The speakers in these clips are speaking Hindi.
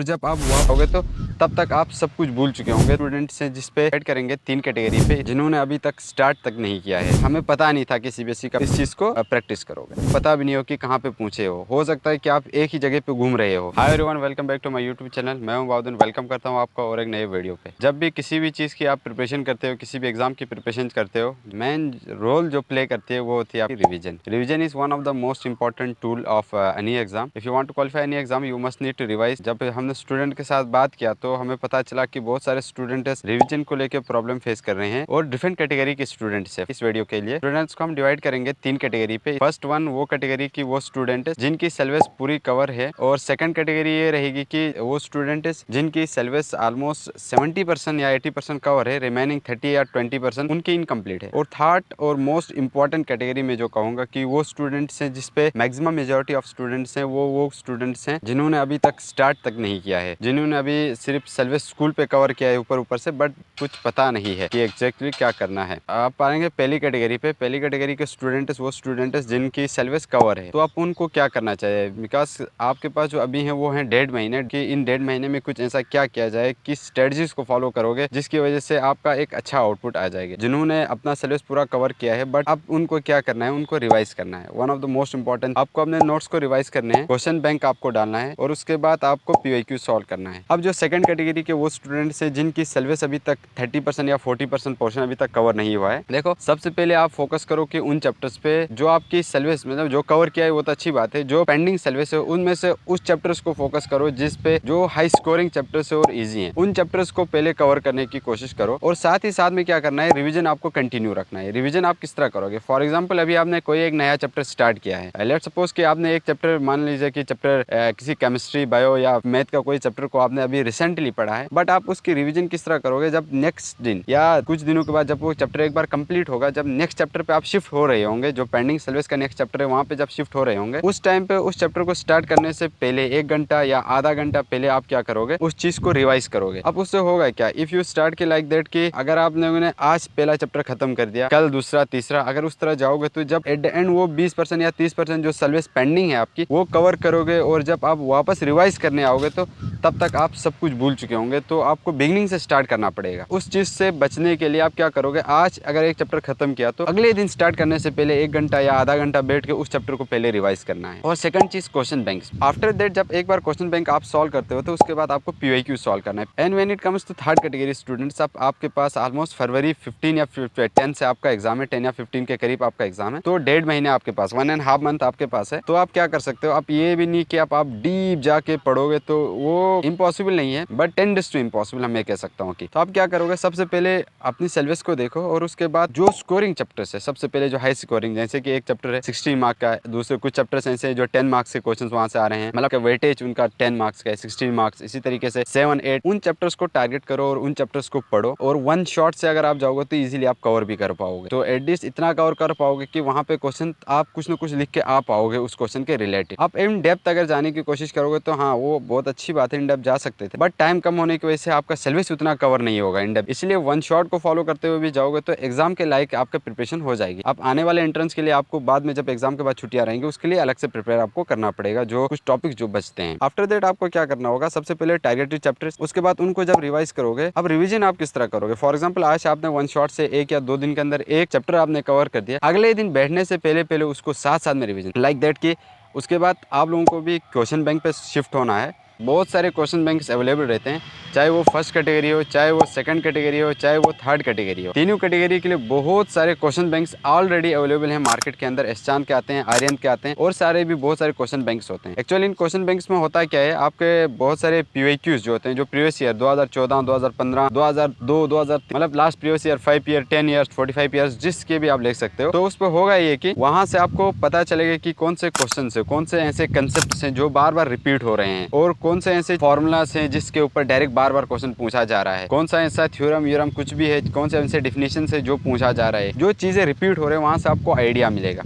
तो जब आप वहाँ होगे तो तब तक आप सब कुछ भूल चुके होंगे। स्टूडेंट्स हैं जिस पे ऐड करेंगे 3 कैटेगरी पे, जिन्होंने अभी तक स्टार्ट तक नहीं किया है। हमें पता नहीं था कि सीबीएसई का इस चीज़ को प्रैक्टिस करोगे, पता भी नहीं हो कि कहाँ पे पूछे हो सकता है कि आप एक ही जगह पे घूम रहे हो। Hi everyone, welcome back to my YouTube channel. मैं हूं बाउदन, वेलकम करता हूं आपका और एक नए वीडियो पे। जब भी किसी भी चीज़ की आप प्रिपरेशन करते हो, किसी भी एग्जाम की प्रिपरेशन करते हो, मेन रोल जो प्ले करती है वो होती है आपकी revision. Revision is one of the most important tool of any exam. If you want to qualify any exam you must need to revise. जब हमने स्टूडेंट के साथ बात किया तो हमें पता चला कि बहुत सारे स्टूडेंट्स रिवीजन को लेकर प्रॉब्लम फेस कर रहे हैं और डिफरेंट कैटेगरी के स्टूडेंट्स है। इस वीडियो के लिए स्टूडेंट्स को हम डिवाइड करेंगे 3 कैटेगरी पे। फर्स्ट वन वो कैटेगरी की वो स्टूडेंट जिनकी सिलेबस पूरी कवर है, और सेकंड कैटेगरी ये रहेगी कि वो स्टूडेंट्स जिनकी सिलेबस ऑलमोस्ट 70% या 80% कवर है, रिमेनिंग 30 या 20% उनकी इनकम्प्लीट है। और थर्ड और मोस्ट इंपॉर्टेंट कैटेगरी में जो कहूंगा कि वो स्टूडेंट्स हैं जिसपे मैक्सिमम मेजोरिटी ऑफ स्टूडेंट्स हैं, वो स्टूडेंट्स हैं जिन्होंने अभी तक स्टार्ट तक नहीं किया है, जिन्होंने अभी सिर्फ सिलेबस स्कूल पे कवर किया है ऊपर से, बट कुछ पता नहीं है कि एग्जैक्टली क्या करना है। आप पाएंगे पहली कैटेगरी पे, पहली कैटेगरी के स्टूडेंट्स वो स्टूडेंट्स जिनकी सिलेबस कवर है, तो आप उनको क्या करना चाहिए। बिकॉज आपके पास जो अभी है वो है 1.5 महीने कि इन 1.5 महीने में कुछ ऐसा क्या किया जाए, किस स्ट्रेटजीज को फॉलो करोगे जिसकी वजह से आपका एक अच्छा आउटपुट आ जाएगा। जिन्होंने अपना सिलेबस पूरा कवर किया है बट अब उनको क्या करना है, उनको रिवाइज करना है। One of the most important, आपको अपने नोट्स को रिवाइज करने हैं, क्वेश्चन बैंक आपको डालना है और उसके बाद आपको पीवाईक्यू सॉल्व करना है। अब जो सेकंड कैटेगरी के वो स्टूडेंट्स हैं जिनकी सिलेबस अभी तक 30% या 40% पोर्शन अभी तक कवर नहीं हुआ है, देखो सबसे पहले आप फोकस करो कि उन चैप्टर्स पे जो आपकी सिलेबस मतलब जो कवर किया है वो तो अच्छी बात है, जो पेंडिंग सिलेबस है उनमें से उस चैप्टर्स को फोकस करो जिस पे जो हाई स्कोरिंग चैप्टर्स है और इजी हैं, उन चैप्टर्स को पहले कवर करने की कोशिश करो। और साथ ही साथ में क्या करना है, रिवीजन आपको कंटिन्यू रखना है। रिवीजन आप किस तरह करोगे, फॉर एग्जाम्पल अभी आपने कोई एक नया चैप्टर स्टार्ट किया है, लेट्स सपोज कि आपने एक चैप्टर, मान लीजिए कि चैप्टर किसी केमिस्ट्री, बायो या मैथ का कोई चैप्टर को आपने अभी रिसेंटली पढ़ा है, बट आप उसकी रिवीजन किस तरह करोगे, जब नेक्स्ट दिन या कुछ दिनों के बाद जब वो चैप्टर एक बार कंप्लीट होगा, जब नेक्स्ट चैप्टर पे आप शिफ्ट हो रहे होंगे, जो पेंडिंग सिलेबस का नेक्स्ट चैप्टर है वहाँ पे जब शिफ्ट हो रहे होंगे, उस टाइम पे उस चैप्टर को स्टार्ट करने से पहले 1 घंटा या आधा घंटा पहले आप क्या करोगे, उस चीज को रिवाइज करोगे। अब उससे होगा क्या, इफ यू स्टार्ट के लाइक दैट कि अगर आपने आज पहला चैप्टर खत्म कर दिया, कल दूसरा, तीसरा, अगर उस तरह जाओगे तो जब एट द एंड वो 20% या 30% जो सिलेबस पेंडिंग है आपकी वो कवर करोगे, और जब आप वापस रिवाइज करने आओगे तो तब तक आप सब कुछ भूल चुके होंगे। तो आपको बिगिनिंग से स्टार्ट करना पड़ेगा। उस चीज से बचने के लिए आप क्या करोगे, आज अगर एक चैप्टर खत्म किया तो अगले दिन स्टार्ट करने से पहले 1 घंटा या आधा घंटा बैठ के उस चैप्टर को पहले रिवाइज करना है। और सेकंड चीज क्वेश्चन बैंक। आफ्टर दैट जब एक बार क्वेश्चन बैंक आप सॉल्व करते हो तो उसके बाद आपको पीवाईक्यू सॉल्व करना है। And when it comes to third category students, आपके पास ऑलमोस्ट फरवरी 15 या 10 से आपका एग्जाम है, 10 या 15 के करीब आपका एग्जाम है, तो 1.5 महीने आपके पास, 1.5 मंथ आपके पास है। तो आप क्या कर सकते हो, आप ये भी नहीं कि आप डीप जाके पढ़ोगे, तो वो इम्पॉसिबल नहीं है, बट 10 टू इम्पॉसिबल मैं कह सकता हूँ कि। तो आप क्या करोगे, सबसे पहले अपनी सिलेबस को देखो और उसके बाद जो स्कोरिंग चैप्टर्स है, सबसे पहले जो हाई स्कोरिंग, जैसे कि एक चैप्टर है 16 मार्क का है, दूसरे कुछ चैप्टर्स ऐसे जो 10 मार्क्स के क्वेश्चन वहां से आ रहे हैं, मतलब वेटेज उनका 10 मार्क्स का है, 16 मार्क्स, इसी तरीके से 7, 8 उन चैप्टर्स को टारगेट करो और उन चैप्टर्स को पढ़ो, और वन शॉट से अगर आप जाओगे तो इजीली आप कवर भी कर पाओगे। तो एटलीस्ट इतना कवर कर पाओगे कि वहां पे क्वेश्चन आप कुछ ना कुछ लिख के आ पाओगे उस क्वेश्चन के रिलेटेड। आप इन डेप्थ अगर जाने की कोशिश करोगे तो हाँ वो बहुत अच्छी बात है, इन डेप्थ जा सकते थे, बट टाइम कम होने की वजह से आपका सिलेबस उतना कवर नहीं होगा इन डेप्थ। इसलिए वन शॉट को फॉलो करते हुए भी जाओगे तो एग्जाम के लायक आपका प्रिपरेशन हो जाएगी। आप आने वाले एंट्रेंस के लिए आपको बाद में जब एग्जाम के बाद छुट्टियां रहेंगी उसके लिए अलग से प्रिपेयर आपको करना पड़ेगा, जो कुछ टॉपिक जो बचते हैं। आफ्टर दैट आपको क्या करना होगा, सबसे पहले टारगेटेड चैप्टर्स, उसके बाद उनको जब रिवाइज करोगे, अब रिवीजन आप किस तरह करोगे। फॉर एग्जाम्पल आज आपने वन शॉट से 1 या 2 दिन के अंदर एक चैप्टर आपने कवर कर दिया, अगले दिन बैठने से पहले उसको साथ साथ में रिवीजन लाइक दैट कि उसके बाद आप लोगों को भी क्वेश्चन बैंक पे शिफ्ट होना है। बहुत सारे क्वेश्चन बैंक्स अवेलेबल रहते हैं, चाहे वो फर्स्ट कैटेगरी हो, चाहे वो सेकंड कैटेगरी हो, चाहे वो थर्ड कैटेगरी हो। तीनों कैटेगरी के लिए बहुत सारे क्वेश्चन बैंक्स ऑलरेडी अवेलेबल हैं मार्केट के अंदर। एसचान के आते हैं, आर्यन के आते हैं, और सारे भी बहुत सारे क्वेश्चन बैंक्स होते हैं। एक्चुअली इन क्वेश्चन बैंक्स में होता क्या है, आपके बहुत सारे पीवाईक्यूज जो होते हैं, जो प्रीवियस ईयर 2014, 2015, 2002, 2000 मतलब last previous year 5 year, 10 years, 45 years, जिसके भी आप लिख सकते हो। तो उस पर होगा ये कि वहां से आपको पता चलेगा कि कौन से क्वेश्चन है, कौन से ऐसे कंसेप्ट हैं जो बार बार रिपीट हो रहे हैं, और कौन से ऐसे फॉर्मूलास हैं जिसके ऊपर डायरेक्ट बार बार क्वेश्चन पूछा जा रहा है, कौन सा ऐसा थ्योरम कुछ भी है, कौन से ऐसे डिफिनेशन है जो पूछा जा रहा है। जो चीजें रिपीट हो रहे हैं वहां से आपको आइडिया मिलेगा।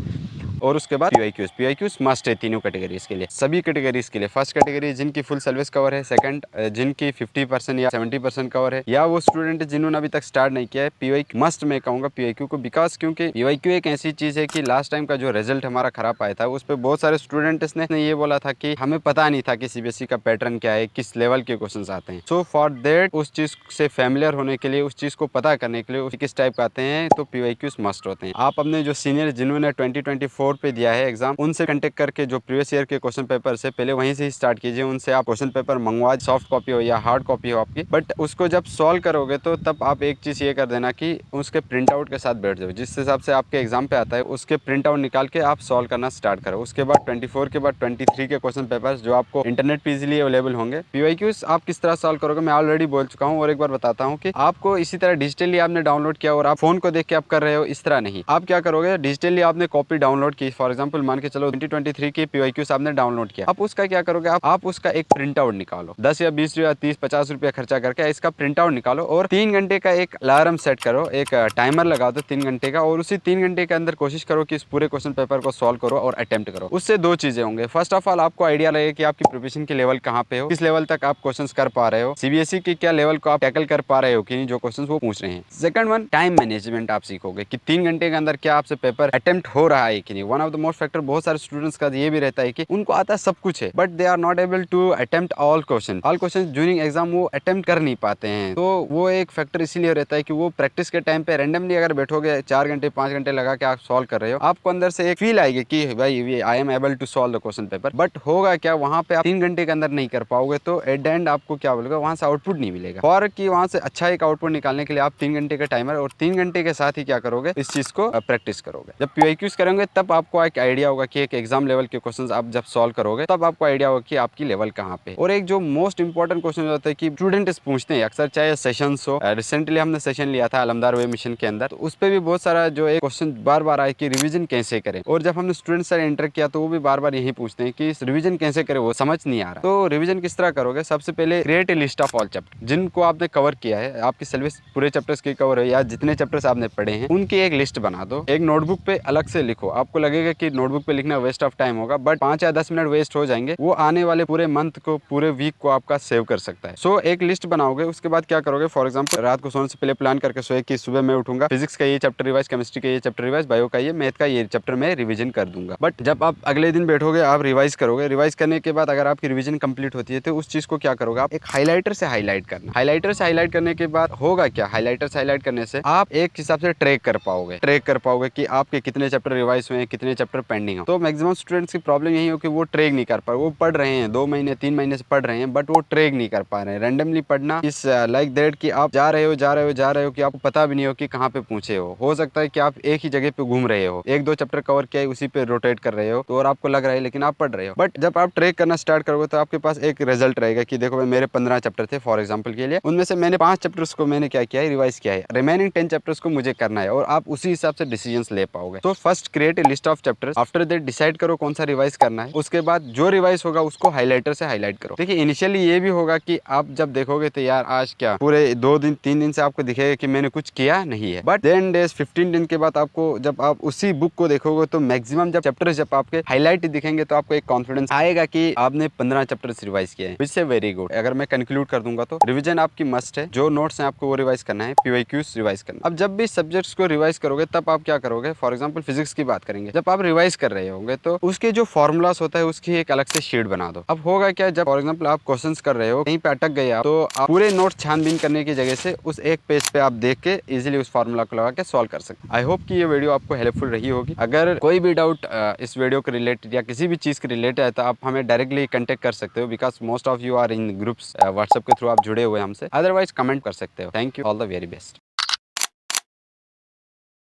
और उसके बाद पीवाईक्यूज मस्ट है तीनों कैटेगरीज के लिए, सभी कैटेगरीज के लिए। फर्स्ट कैटेगरी जिनकी फुल सर्विस कवर है, सेकंड जिनकी 50% या 70% कवर है, या वो स्टूडेंट जिन्होंने अभी तक स्टार्ट नहीं किया है, पीवाईक्यू मस्ट मैं कहूँगा पीवाईक्यू को, बिकॉज क्योंकि पीवाईक्यू एक ऐसी चीज़ है कि लास्ट टाइम का जो रिजल्ट हमारा खराब आया था उस पर बहुत सारे स्टूडेंट्स ने ये बोला था कि हमें पता नहीं था कि सीबीएसई का पैटर्न क्या है, किस लेवल के क्वेश्चन आते हैं। सो फॉर दैट उस चीज़ से फैमिलियर होने के लिए, उस चीज़ को पता करने के लिए किस टाइप का आते हैं, तो पीवाईक्यूज मस्ट होते हैं। आप अपने जो सीनियर जिन्होंने 2024 पे दिया है एग्जाम, उनसे कंटेक्ट करके जो प्रीवियस ईयर के क्वेश्चन पेपर से पहले वहीं से ही स्टार्ट कीजिए। उनसे आप क्वेश्चन पेपर मंगवा, सॉफ्ट कॉपी हो या हार्ड कॉपी हो आपकी, बट उसको जब सॉल्व करोगे तो तब आप एक चीज़ ये कर देना कि उसके प्रिंट आउट के साथ बैठ जाओ, जिस हिसाब से आपके एग्जाम पे आता है उसके प्रिंट आउट निकाल के आप सॉल्व करना स्टार्ट करो। उसके बाद 24 के बाद 23 के क्वेश्चन पेपर्स जो आपको इंटरनेट पे इजीली अवेलेबल होंगे। पीवाईक्यूज आप किस तरह सॉल्व करोगे मैं ऑलरेडी बोल चुका हूँ, और एक बार बताता हूँ कि आपको इसी तरह डिजिटली आपने डाउनलोड किया और आप फोन को देख के आप कर रहे हो, इस तरह नहीं। आप क्या करोगे, डिजिटली आपने कॉपी डाउनलोड की, फॉर एग्जाम्पल मान के चलो 2023 की पीवाईक्यूज आपने डाउनलोड किया, आप उसका क्या करोगे, आप उसका एक प्रिंट आउट निकालो, 10 या 20 या 30-50 रुपया खर्चा करके इसका प्रिंट आउट निकालो और 3 घंटे का एक अलार्म सेट करो, एक टाइमर लगा दो 3 घंटे का, और उसी 3 घंटे के अंदर कोशिश करो कि इस पूरे क्वेश्चन पेपर को सॉल्व करो और अटेम्प्ट करो। उससे दो चीजें होंगे, फर्स्ट ऑफ ऑल आपको आइडिया लगे कि आपकी प्रिपरेशन के लेवल कहाँ पे हो, किस लेवल तक आप क्वेश्चंस कर पा रहे हो, सीबीएसई के क्या लेवल को आप टैकल कर पा रहे हो कि नहीं, जो क्वेश्चंस वो पूछ रहे हैं। सेकंड वन, टाइम मैनेजमेंट आप सीखोगे कि 3 घंटे के अंदर क्या आपसे पेपर अटेम्प्ट हो रहा है कि नहीं। One of the most factor बहुत सारे स्टूडेंट्स का ये भी रहता है कि उनको आता सब कुछ है but they are not able to attempt all question during exam, वो अटेम्प्ट कर नहीं पाते हैं। तो वो एक फैक्टर इसीलिए रहता है कि वो प्रैक्टिस के टाइम पे रैंडमली अगर बैठोगे 4 घंटे 5 घंटे लगा के आप सॉल्व कर रहे हो, आपको अंदर से एक फील आएगी कि भाई I am able to solve the question paper, but होगा क्या, वहां पे आप 3 घंटे के अंदर नहीं कर पाओगे, तो एट द एंड आपको क्या बोलेगा, वहां से आउटपुट नहीं मिलेगा। और कि वहां से अच्छा एक आउटपुट निकालने के लिए आप 3 घंटे का टाइमर और 3 घंटे के साथ ही क्या करोगे, इस चीज को प्रैक्टिस करोगे। जब पीवाईक्यूज करेंगे तब आपको एक आइडिया होगा कि एक एग्जाम लेवल के क्वेश्चन आप जब सॉल्व करोगे तब आपको आइडिया होगा कि आपकी लेवल कहाँ पे। और एक जो मोस्ट इंपॉर्टेंट क्वेश्चन होता है कि स्टूडेंट्स पूछते हैं अक्सर, चाहे सेशंस हो, रिसेंटली हमने सेशन लिया था अलमदार वे मिशन के अंदर, तो उस पर भी बहुत सारा जो एक क्वेश्चन बार बार आए कि रिवीजन कैसे करें। और जब हमने स्टूडेंट से एंटर किया तो वो भी बार बार यही पूछते हैं कि रिवीजन कैसे करें, वो समझ नहीं आ रहा। तो रिवीजन किस तरह करोगे, सबसे पहले create a list of all chapter जिनको आपने कवर किया है, आपकी सिलेबस पूरे चैप्टर्स की कवर है या जितने चैप्टर्स आपने पढ़े हैं उनकी एक लिस्ट बना दो, एक नोटबुक पे अलग से लिखो। आपको लगेगा कि नोटबुक पे लिखना वेस्ट ऑफ टाइम होगा, बट 5 या 10 मिनट वेस्ट हो जाएंगे, वो आने वाले पूरे मंथ को, पूरे वीक को आपका सेव कर सकता है। सो एक लिस्ट बनाओगे, उसके बाद क्या करोगे, फॉर एग्जाम्पल रात को सोने से पहले प्लान करके सोए कि सुबह मैं उठूंगा, फिजिक्स का ये चैप्टर रिवाइज, केमिस्ट्री का ये चैप्टर रिवाइज, बायो का ये, मैथ का ये चैप्टर मैं रिवीजन कर दूंगा। बट जब आप अगले दिन बैठोगे आप रिवाइज करोगे, रिवाइज करने के बाद अगर आपकी रिवीजन कंप्लीट होती है तो उस चीज को क्या करोगे, आप एक हाईलाइटर से हाईलाइट करना। हाईलाइटर से हाईलाइट करने के बाद होगा क्या, हाईलाइटर से हाईलाइट करने से आप एक हिसाब से ट्रैक कर पाओगे कि आपके कितने चैप्टर रिवाइज हुए हैं, कितने चैप्टर पेंडिंग हो। तो मैक्सिमम स्टूडेंट्स की प्रॉब्लम यही हो कि वो ट्रैक नहीं कर पा रहे, वो पढ़ रहे हैं 2 महीने 3 महीने से पढ़ रहे हैं बट वो ट्रैक नहीं कर पा रहे हैं। रैंडमली पढ़ना इस लाइक दैट कि आप जा रहे हो कि आपको पता भी नहीं हो कि कहाँ पे पूछे हो सकता है कि आप एक ही जगह पे घूम रहे हो, 1-2 चैप्टर कवर किया है उसी पे रोटेट कर रहे हो, तो और आपको लग रहा है लेकिन आप पढ़ रहे हो। बट जब आप ट्रैक करना स्टार्ट करोगे तो आपके पास एक रिजल्ट रहेगा कि देखो भाई मेरे 15 चैप्टर थे फॉर एग्जाम्पल के लिए, उनमें से मैंने 5 चैप्टर्स को मैंने क्या किया है, रिवाइज किया है, रिमेनिंग 10 चैप्टर्स को मुझे करना है, और आप उसी हिसाब से डिसीजंस ले पाओगे। तो first create a list of chapters, after that decide करो कौन सा रिवाइज करना है, उसके बाद जो रिवाइज होगा उसको हाईलाइटर से हाईलाइट करो। देखिए इनिशियली ये भी होगा कि आप जब देखोगे तो यार आज क्या पूरे 2 दिन 3 दिन से आपको दिखेगा कि मैंने कुछ किया नहीं है, बट 10 डेज 15 दिन के बाद आपको जब आप उसी बुक को देखोगे तो मैक्सिमम जब चैप्टर्स जब आपके हाईलाइट दिखेंगे तो आपको एक कॉन्फिडेंस आएगा कि आपने 15 चैप्टर्स रिवाइज किए हैं, विच से वेरी गुड। अगर मैं कंक्लूड कर दूंगा तो रिवीजन आपकी मस्ट है, जो नोट्स हैं आपको वो रिवाइज करना है, पीवाईक्यूज रिवाइज करना। अब जब भी सब्जेक्ट्स को रिवाइज करोगे तब आप क्या करोगे, फॉर एग्जाम्पल फिजिक्स की बात करेंगे, जब आप रिवाइज कर रहे होंगे तो उसके जो फॉर्मूलास होता है उसकी एक अलग से शीट बना दो। अब होगा क्या, जब फॉर एग्जाम्पल आप क्वेश्चंस कर रहे हो कहीं पे अटक गए आप, तो आप पूरे नोट्स छानबीन करने की जगह से उस एक पेज पे आप देख के इजीली उस फॉर्मूला को लगा के सॉल्व कर सकते। आई होप कि ये वीडियो आपको हेल्पफुल रही होगी। अगर कोई भी डाउट इस वीडियो के रिलेटेड या किसी भी चीज के रिलेटेड है तो आप हमें डायरेक्टली कांटेक्ट कर सकते हो, because most of you are in groups WhatsApp के थ्रू आप जुड़े हुए हमसे, अदरवाइज कमेंट कर सकते हो। Thank you, all the very best.